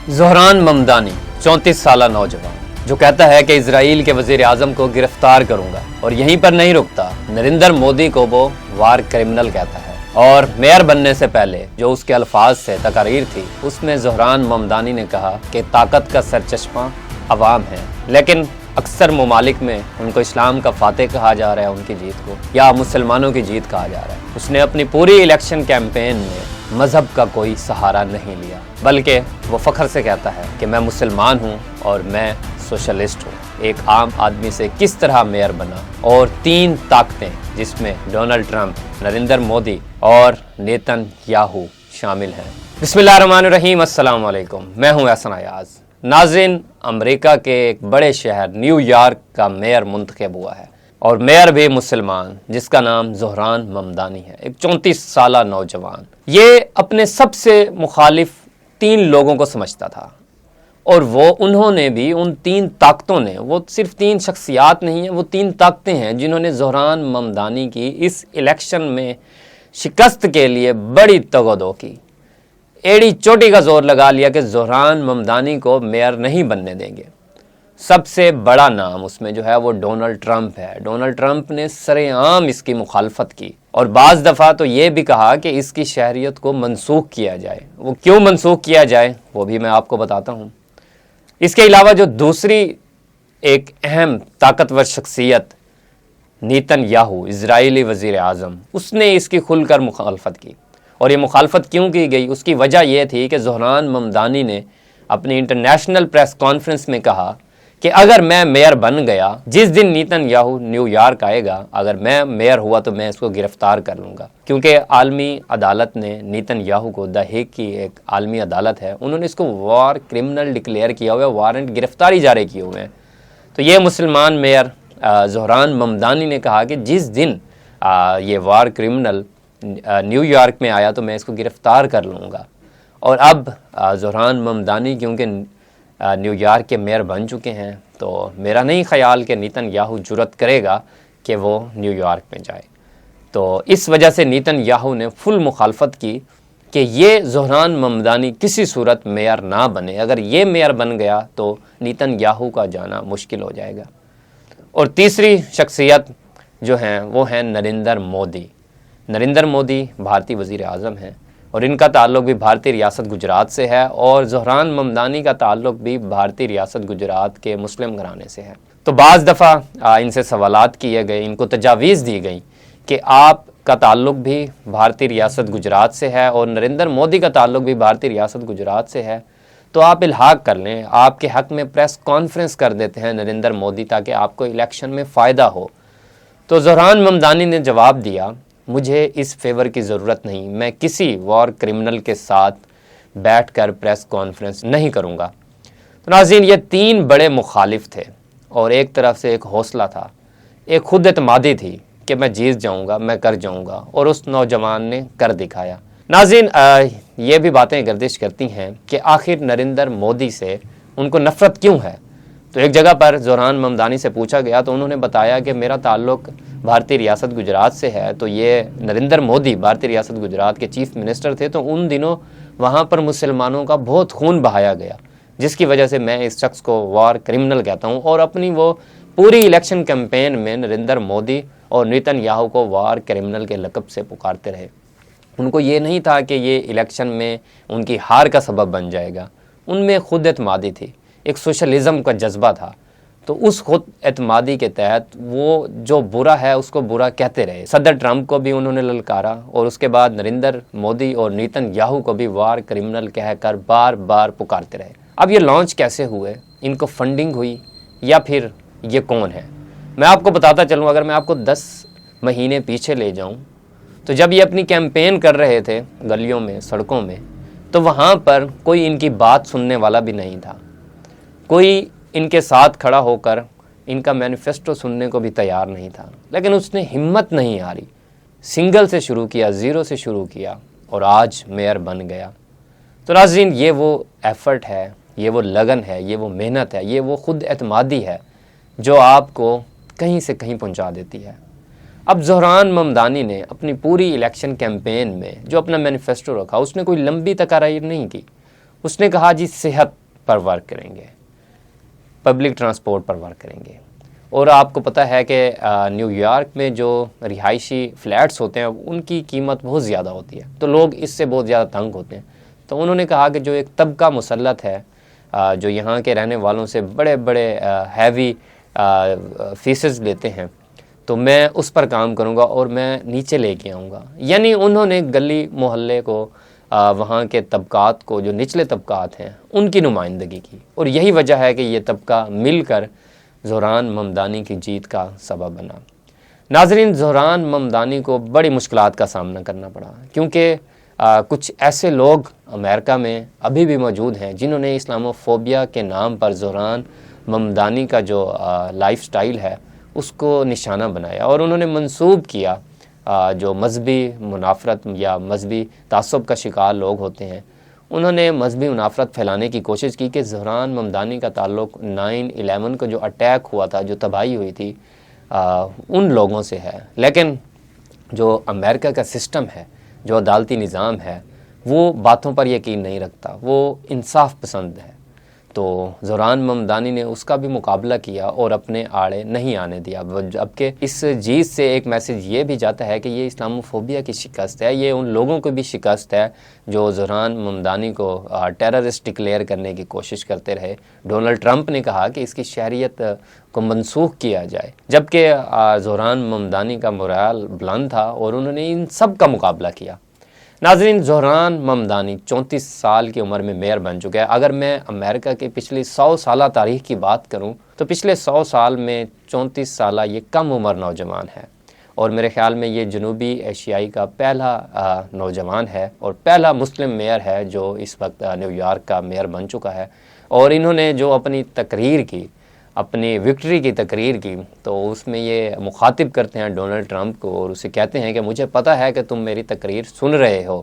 زہران ممدانی 34 سالہ نوجوان جو کہتا ہے کہ اسرائیل کے وزیر اعظم کو گرفتار کروں گا اور یہیں پر نہیں رکتا، نریندر مودی کو وہ وار کرمنل کہتا ہے۔ اور میئر بننے سے پہلے جو اس کے الفاظ سے تقاریر تھی اس میں زہران ممدانی نے کہا کہ طاقت کا سرچشمہ عوام ہے، لیکن اکثر ممالک میں ان کو اسلام کا فاتح کہا جا رہا ہے، ان کی جیت کو، یا مسلمانوں کی جیت کہا جا رہا ہے۔ اس نے اپنی پوری الیکشن کیمپین میں مذہب کا کوئی سہارا نہیں لیا، بلکہ وہ فخر سے کہتا ہے کہ میں مسلمان ہوں اور میں سوشلسٹ ہوں۔ ایک عام آدمی سے کس طرح میئر بنا، اور 3 طاقتیں جس میں ڈونلڈ ٹرمپ، نریندر مودی اور نیتن یاہو شامل ہیں۔ بسم اللہ الرحمن الرحیم، السلام علیکم، میں ہوں احسن ایاز۔ ناظرین، امریکہ کے ایک بڑے شہر نیو یارک کا میئر منتخب ہوا ہے، اور میئر بھی مسلمان، جس کا نام زہران ممدانی ہے، ایک 34 سالہ نوجوان۔ یہ اپنے سب سے مخالف 3 لوگوں کو سمجھتا تھا، اور انہوں نے بھی ان 3 طاقتوں نے، وہ صرف 3 شخصیات نہیں ہیں، وہ 3 طاقتیں ہیں جنہوں نے زہران ممدانی کی اس الیکشن میں شکست کے لیے بڑی تگودو کی، ایڑی چوٹی کا زور لگا لیا کہ زہران ممدانی کو میئر نہیں بننے دیں گے۔ سب سے بڑا نام اس میں جو ہے وہ ڈونلڈ ٹرمپ ہے۔ ڈونلڈ ٹرمپ نے سرِ عام اس کی مخالفت کی، اور بعض دفعہ تو یہ بھی کہا کہ اس کی شہریت کو منسوخ کیا جائے۔ وہ کیوں منسوخ کیا جائے وہ بھی میں آپ کو بتاتا ہوں۔ اس کے علاوہ جو دوسری ایک اہم طاقتور شخصیت نیتن یاہو، اسرائیلی وزیر اعظم، اس نے اس کی کھل کر مخالفت کی۔ اور یہ مخالفت کیوں کی گئی؟ اس کی وجہ یہ تھی کہ زہران ممدانی نے اپنی انٹرنیشنل پریس کانفرنس میں کہا کہ اگر میں میئر بن گیا، جس دن نیتن یاہو نیو یارک آئے گا، اگر میں میئر ہوا تو میں اس کو گرفتار کر لوں گا، کیونکہ عالمی عدالت نے نیتن یاہو کو، دی ہیگ کی ایک عالمی عدالت ہے، انہوں نے اس کو وار کرمنل ڈکلیئر کیا ہوا ہے، وارنٹ گرفتاری جاری کیے ہوئے ہیں۔ تو یہ مسلمان میئر زہران ممدانی نے کہا کہ جس دن یہ وار کرمنل نیو یارک میں آیا تو میں اس کو گرفتار کر لوں گا۔ اور اب زہران ممدانی کیونکہ نیو یارک کے میئر بن چکے ہیں، تو میرا نہیں خیال کہ نیتن یاہو جرأت کرے گا کہ وہ نیو یارک میں جائے۔ تو اس وجہ سے نیتن یاہو نے فل مخالفت کی کہ یہ زہران ممدانی کسی صورت میئر نہ بنے، اگر یہ میئر بن گیا تو نیتن یاہو کا جانا مشکل ہو جائے گا۔ اور تیسری شخصیت جو ہیں وہ ہیں نریندر مودی۔ نریندر مودی بھارتی وزیر اعظم ہیں، اور ان کا تعلق بھی بھارتی ریاست گجرات سے ہے، اور زہران ممدانی کا تعلق بھی بھارتی ریاست گجرات کے مسلم گھرانے سے ہے۔ تو بعض دفعہ ان سے سوالات کیے گئے، ان کو تجاویز دی گئی کہ آپ کا تعلق بھی بھارتی ریاست گجرات سے ہے اور نریندر مودی کا تعلق بھی بھارتی ریاست گجرات سے ہے، تو آپ الحاق کر لیں، آپ کے حق میں پریس کانفرنس کر دیتے ہیں نریندر مودی، تاکہ آپ کو الیکشن میں فائدہ ہو۔ تو زہران ممدانی نے جواب دیا، مجھے اس فیور کی ضرورت نہیں، میں کسی وار کرمنل کے ساتھ بیٹھ کر پریس کانفرنس نہیں کروں گا۔ تو ناظرین، یہ 3 بڑے مخالف تھے، اور ایک طرف سے ایک حوصلہ تھا، ایک خود اعتمادی تھی کہ میں جیت جاؤں گا، میں کر جاؤں گا، اور اس نوجوان نے کر دکھایا۔ ناظرین، یہ بھی باتیں گردش کرتی ہیں کہ آخر نریندر مودی سے ان کو نفرت کیوں ہے؟ تو ایک جگہ پر زہران ممدانی سے پوچھا گیا تو انہوں نے بتایا کہ میرا تعلق بھارتی ریاست گجرات سے ہے، تو یہ نریندر مودی بھارتی ریاست گجرات کے چیف منسٹر تھے، تو ان دنوں وہاں پر مسلمانوں کا بہت خون بہایا گیا، جس کی وجہ سے میں اس شخص کو وار کرمنل کہتا ہوں۔ اور اپنی وہ پوری الیکشن کیمپین میں نریندر مودی اور نیتن یاہو کو وار کرمنل کے لقب سے پکارتے رہے۔ ان کو یہ نہیں تھا کہ یہ الیکشن میں ان کی ہار کا سبب بن جائے گا، ان میں خود اعتمادی تھی، ایک سوشلزم کا جذبہ تھا۔ تو اس خود اعتمادی کے تحت وہ جو برا ہے اس کو برا کہتے رہے۔ صدر ٹرمپ کو بھی انہوں نے للکارا، اور اس کے بعد نریندر مودی اور نیتن یاہو کو بھی وار کرمنل کہہ کر بار بار پکارتے رہے۔ اب یہ لانچ کیسے ہوئے؟ ان کو فنڈنگ ہوئی یا پھر یہ کون ہے؟ میں آپ کو بتاتا چلوں، اگر میں آپ کو 10 مہینے پیچھے لے جاؤں تو جب یہ اپنی کیمپین کر رہے تھے گلیوں میں، سڑکوں میں، تو وہاں پر کوئی ان کی بات سننے والا بھی نہیں تھا، کوئی ان کے ساتھ کھڑا ہو کر ان کا مینیفیسٹو سننے کو بھی تیار نہیں تھا۔ لیکن اس نے ہمت نہیں ہاری، سنگل سے شروع کیا، 0 سے شروع کیا، اور آج میئر بن گیا۔ تو ناظرین، یہ وہ ایفرٹ ہے، یہ وہ لگن ہے، یہ وہ محنت ہے، یہ وہ خود اعتمادی ہے جو آپ کو کہیں سے کہیں پہنچا دیتی ہے۔ اب زہران ممدانی نے اپنی پوری الیکشن کیمپین میں جو اپنا مینیفیسٹو رکھا، اس نے کوئی لمبی تقاریر نہیں کی، اس نے کہا جی صحت پر ورک کریں گے، پبلک ٹرانسپورٹ پر ورک کریں گے۔ اور آپ کو پتہ ہے کہ نیو یارک میں جو رہائشی فلیٹس ہوتے ہیں ان کی قیمت بہت زیادہ ہوتی ہے، تو لوگ اس سے بہت زیادہ تنگ ہوتے ہیں۔ تو انہوں نے کہا کہ جو ایک طبقہ مسلط ہے جو یہاں کے رہنے والوں سے بڑے بڑے ہیوی فیسز لیتے ہیں، تو میں اس پر کام کروں گا اور میں نیچے لے کے آؤں گا۔ یعنی انہوں نے گلی محلے کو وہاں کے طبقات کو، جو نچلے طبقات ہیں، ان کی نمائندگی کی، اور یہی وجہ ہے کہ یہ طبقہ مل کر زہران ممدانی کی جیت کا سبب بنا۔ ناظرین، زہران ممدانی کو بڑی مشکلات کا سامنا کرنا پڑا، کیونکہ کچھ ایسے لوگ امریکہ میں ابھی بھی موجود ہیں جنہوں نے اسلاموفوبیا کے نام پر زہران ممدانی کا جو لائف سٹائل ہے اس کو نشانہ بنایا، اور انہوں نے منسوب کیا جو مذہبی منافرت یا مذہبی تعصب کا شکار لوگ ہوتے ہیں، انہوں نے مذہبی منافرت پھیلانے کی کوشش کی کہ زہران ممدانی کا تعلق 9/11 کو جو اٹیک ہوا تھا، جو تباہی ہوئی تھی، ان لوگوں سے ہے۔ لیکن جو امریکہ کا سسٹم ہے، جو عدالتی نظام ہے، وہ باتوں پر یقین نہیں رکھتا، وہ انصاف پسند ہے۔ تو زہران ممدانی نے اس کا بھی مقابلہ کیا اور اپنے آڑے نہیں آنے دیا، جبکہ اس جیت سے ایک میسج یہ بھی جاتا ہے کہ یہ اسلاموفوبیا کی شکست ہے، یہ ان لوگوں کو بھی شکست ہے جو زہران ممدانی کو ٹیررسٹ ڈکلیئر کرنے کی کوشش کرتے رہے۔ ڈونلڈ ٹرمپ نے کہا کہ اس کی شہریت کو منسوخ کیا جائے، جبکہ زہران ممدانی کا مورال بلند تھا اور انہوں نے ان سب کا مقابلہ کیا۔ ناظرین، زہران ممدانی 34 سال کی عمر میں میئر بن چکا ہے۔ اگر میں امریکہ کی پچھلی 100 سالہ تاریخ کی بات کروں تو پچھلے 100 سال میں 34 سالہ یہ کم عمر نوجوان ہے، اور میرے خیال میں یہ جنوبی ایشیائی کا پہلا نوجوان ہے اور پہلا مسلم میئر ہے جو اس وقت نیو یارک کا میئر بن چکا ہے۔ اور انہوں نے جو اپنی تقریر کی، اپنی وکٹری کی تقریر کی، تو اس میں یہ مخاطب کرتے ہیں ڈونلڈ ٹرمپ کو اور اسے کہتے ہیں کہ مجھے پتہ ہے کہ تم میری تقریر سن رہے ہو،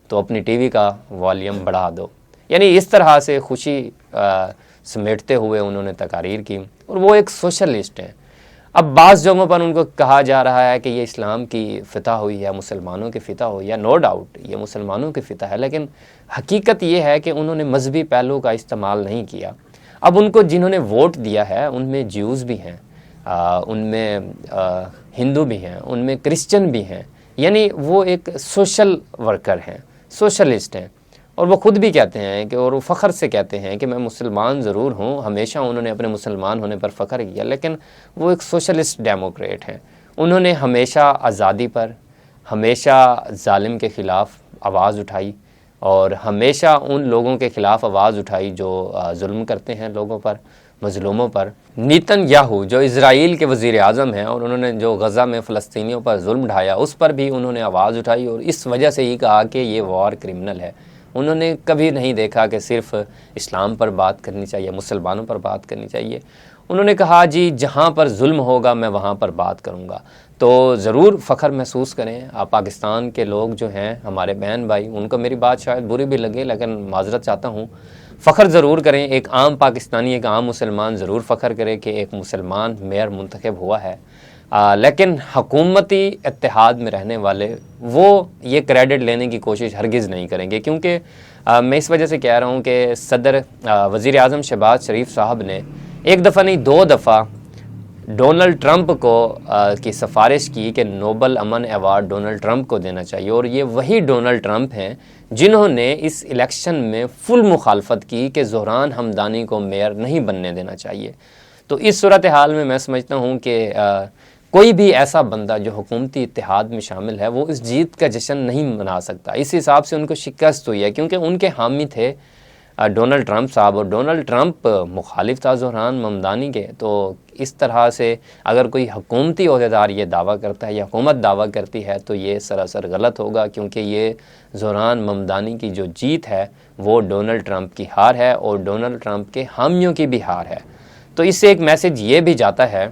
تو اپنی ٹی وی کا والیوم بڑھا دو۔ یعنی اس طرح سے خوشی سمیٹتے ہوئے انہوں نے تقاریر کی، اور وہ ایک سوشلسٹ ہیں۔ اب بعض جگہوں پر ان کو کہا جا رہا ہے کہ یہ اسلام کی فتح ہوئی ہے، مسلمانوں کی فتح ہوئی ہے۔ نو ڈاؤٹ یہ مسلمانوں کی فتح ہے، لیکن حقیقت یہ ہے کہ انہوں نے مذہبی پہلو کا استعمال نہیں کیا۔ اب ان کو جنہوں نے ووٹ دیا ہے ان میں جیوز بھی ہیں، ان میں ہندو بھی ہیں، ان میں کرسچن بھی ہیں، یعنی وہ ایک سوشل ورکر ہیں، سوشلسٹ ہیں، اور وہ خود بھی کہتے ہیں کہ، اور وہ فخر سے کہتے ہیں کہ میں مسلمان ضرور ہوں، ہمیشہ انہوں نے اپنے مسلمان ہونے پر فخر کیا، لیکن وہ ایک سوشلسٹ ڈیموکریٹ ہیں۔ انہوں نے ہمیشہ آزادی پر، ہمیشہ ظالم کے خلاف آواز اٹھائی، اور ہمیشہ ان لوگوں کے خلاف آواز اٹھائی جو ظلم کرتے ہیں لوگوں پر، مظلوموں پر۔ نیتن یاہو جو اسرائیل کے وزیر اعظم ہیں، اور انہوں نے جو غزہ میں فلسطینیوں پر ظلم ڈھایا اس پر بھی انہوں نے آواز اٹھائی، اور اس وجہ سے ہی کہا کہ یہ وار کرمنل ہے۔ انہوں نے کبھی نہیں دیکھا کہ صرف اسلام پر بات کرنی چاہیے، مسلمانوں پر بات کرنی چاہیے۔ انہوں نے کہا جی جہاں پر ظلم ہوگا میں وہاں پر بات کروں گا۔ تو ضرور فخر محسوس کریں آپ پاکستان کے لوگ جو ہیں، ہمارے بہن بھائی، ان کو میری بات شاید بری بھی لگے لیکن معذرت چاہتا ہوں، فخر ضرور کریں۔ ایک عام پاکستانی، ایک عام مسلمان ضرور فخر کرے کہ ایک مسلمان میئر منتخب ہوا ہے، لیکن حکومتی اتحاد میں رہنے والے وہ یہ کریڈٹ لینے کی کوشش ہرگز نہیں کریں گے، کیونکہ میں اس وجہ سے کہہ رہا ہوں کہ صدر وزیر اعظم شہباز شریف صاحب نے ایک دفعہ نہیں 2 دفعہ ڈونلڈ ٹرمپ کو کی سفارش کی کہ نوبل امن ایوارڈ ڈونلڈ ٹرمپ کو دینا چاہیے، اور یہ وہی ڈونلڈ ٹرمپ ہیں جنہوں نے اس الیکشن میں فل مخالفت کی کہ زہران ممدانی کو میئر نہیں بننے دینا چاہیے۔ تو اس صورتحال میں سمجھتا ہوں کہ کوئی بھی ایسا بندہ جو حکومتی اتحاد میں شامل ہے وہ اس جیت کا جشن نہیں منا سکتا۔ اس حساب سے ان کو شکست ہوئی ہے، کیونکہ ان کے حامی تھے ڈونلڈ ٹرمپ صاحب، اور ڈونلڈ ٹرمپ مخالف تھا زہران ممدانی کے۔ تو اس طرح سے اگر کوئی حکومتی عہدیدار یہ دعویٰ کرتا ہے یا حکومت دعویٰ کرتی ہے تو یہ سراسر غلط ہوگا، کیونکہ یہ زہران ممدانی کی جو جیت ہے وہ ڈونلڈ ٹرمپ کی ہار ہے اور ڈونلڈ ٹرمپ کے حامیوں کی بھی ہار ہے۔ تو اس سے ایک میسج یہ بھی جاتا ہے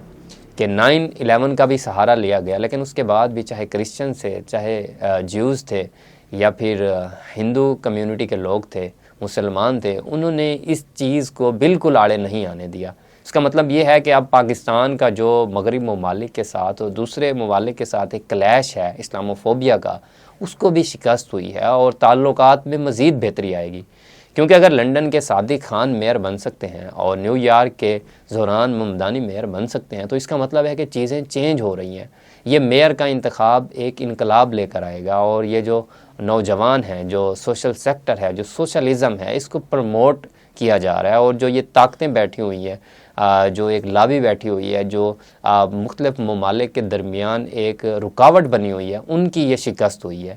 کہ 9/11 کا بھی سہارا لیا گیا، لیکن اس کے بعد بھی چاہے کرسچن تھے، چاہے جیوز تھے، یا پھر ہندو کمیونٹی کے لوگ تھے، مسلمان تھے، انہوں نے اس چیز کو بالکل آڑے نہیں آنے دیا۔ اس کا مطلب یہ ہے کہ اب پاکستان کا جو مغرب ممالک کے ساتھ اور دوسرے ممالک کے ساتھ ایک کلیش ہے اسلاموفوبیا کا، اس کو بھی شکست ہوئی ہے اور تعلقات میں مزید بہتری آئے گی، کیونکہ اگر لنڈن کے صادق خان میئر بن سکتے ہیں اور نیو یارک کے زہران ممدانی میئر بن سکتے ہیں تو اس کا مطلب ہے کہ چیزیں چینج ہو رہی ہیں. یہ میئر کا انتخاب ایک انقلاب لے کر آئے گا، اور یہ جو نوجوان ہیں، جو سوشل سیکٹر ہے، جو سوشلزم ہے، اس کو پروموٹ کیا جا رہا ہے. اور جو یہ طاقتیں بیٹھی ہوئی ہیں، جو ایک لابی بیٹھی ہوئی ہے، جو مختلف ممالک کے درمیان ایک رکاوٹ بنی ہوئی ہے، ان کی یہ شکست ہوئی ہے.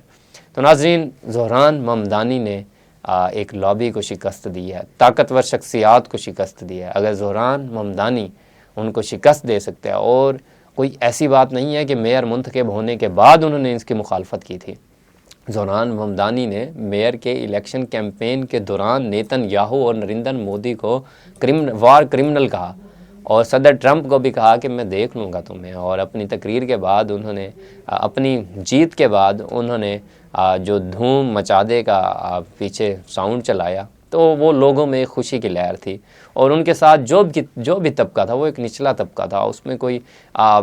تو ناظرین، زہران ممدانی نے ایک لابی کو شکست دی ہے، طاقتور شخصیات کو شکست دی ہے. اگر زہران ممدانی ان کو شکست دے سکتے ہیں، اور کوئی ایسی بات نہیں ہے کہ میئر منتخب ہونے کے بعد انہوں نے اس کی مخالفت کی تھی. زہران ممدانی نے میئر کے الیکشن کیمپین کے دوران نیتن یاہو اور نریندر مودی کو وار کرمنل کہا، اور صدر ٹرمپ کو بھی کہا کہ میں دیکھ لوں گا تمہیں. اور اپنی تقریر کے بعد انہوں نے، اپنی جیت کے بعد انہوں نے جو دھوم مچا دے کا پیچھے ساؤنڈ چلایا، تو وہ لوگوں میں ایک خوشی کی لہر تھی. اور ان کے ساتھ جو بھی طبقہ تھا وہ ایک نچلا طبقہ تھا، اس میں کوئی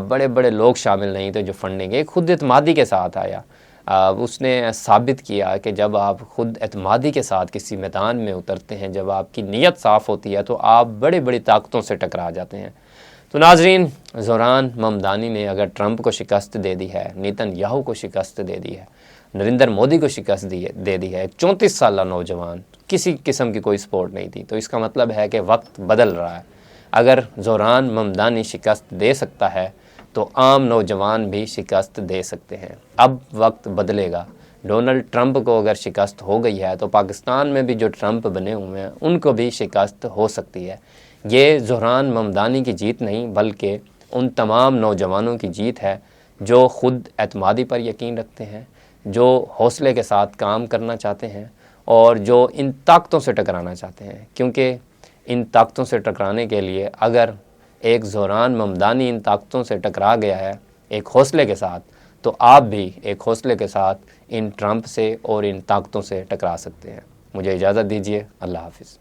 بڑے بڑے لوگ شامل نہیں تھے جو فنڈنگ ایک خود اعتمادی کے ساتھ آیا. اس نے ثابت کیا کہ جب آپ خود اعتمادی کے ساتھ کسی میدان میں اترتے ہیں، جب آپ کی نیت صاف ہوتی ہے، تو آپ بڑی بڑی طاقتوں سے ٹکرا جاتے ہیں. تو ناظرین، زہران ممدانی نے اگر ٹرمپ کو شکست دے دی ہے، نیتن یاہو کو شکست دے دی ہے، نریندر مودی کو شکست دے دی ہے، 34 سالہ نوجوان، کسی قسم کی کوئی سپورٹ نہیں تھی، تو اس کا مطلب ہے کہ وقت بدل رہا ہے. اگر زہران ممدانی شکست دے سکتا ہے تو عام نوجوان بھی شکست دے سکتے ہیں. اب وقت بدلے گا. ڈونلڈ ٹرمپ کو اگر شکست ہو گئی ہے تو پاکستان میں بھی جو ٹرمپ بنے ہوئے ہیں ان کو بھی شکست ہو سکتی ہے. یہ زہران ممدانی کی جیت نہیں، بلکہ ان تمام نوجوانوں کی جیت ہے جو خود اعتمادی پر یقین رکھتے ہیں، جو حوصلے کے ساتھ کام کرنا چاہتے ہیں، اور جو ان طاقتوں سے ٹکرانا چاہتے ہیں. کیونکہ ان طاقتوں سے ٹکرانے کے لیے اگر ایک زہران ممدانی ان طاقتوں سے ٹکرا گیا ہے ایک حوصلے کے ساتھ، تو آپ بھی ایک حوصلے کے ساتھ ان ٹرمپ سے اور ان طاقتوں سے ٹکرا سکتے ہیں. مجھے اجازت دیجیے. اللہ حافظ.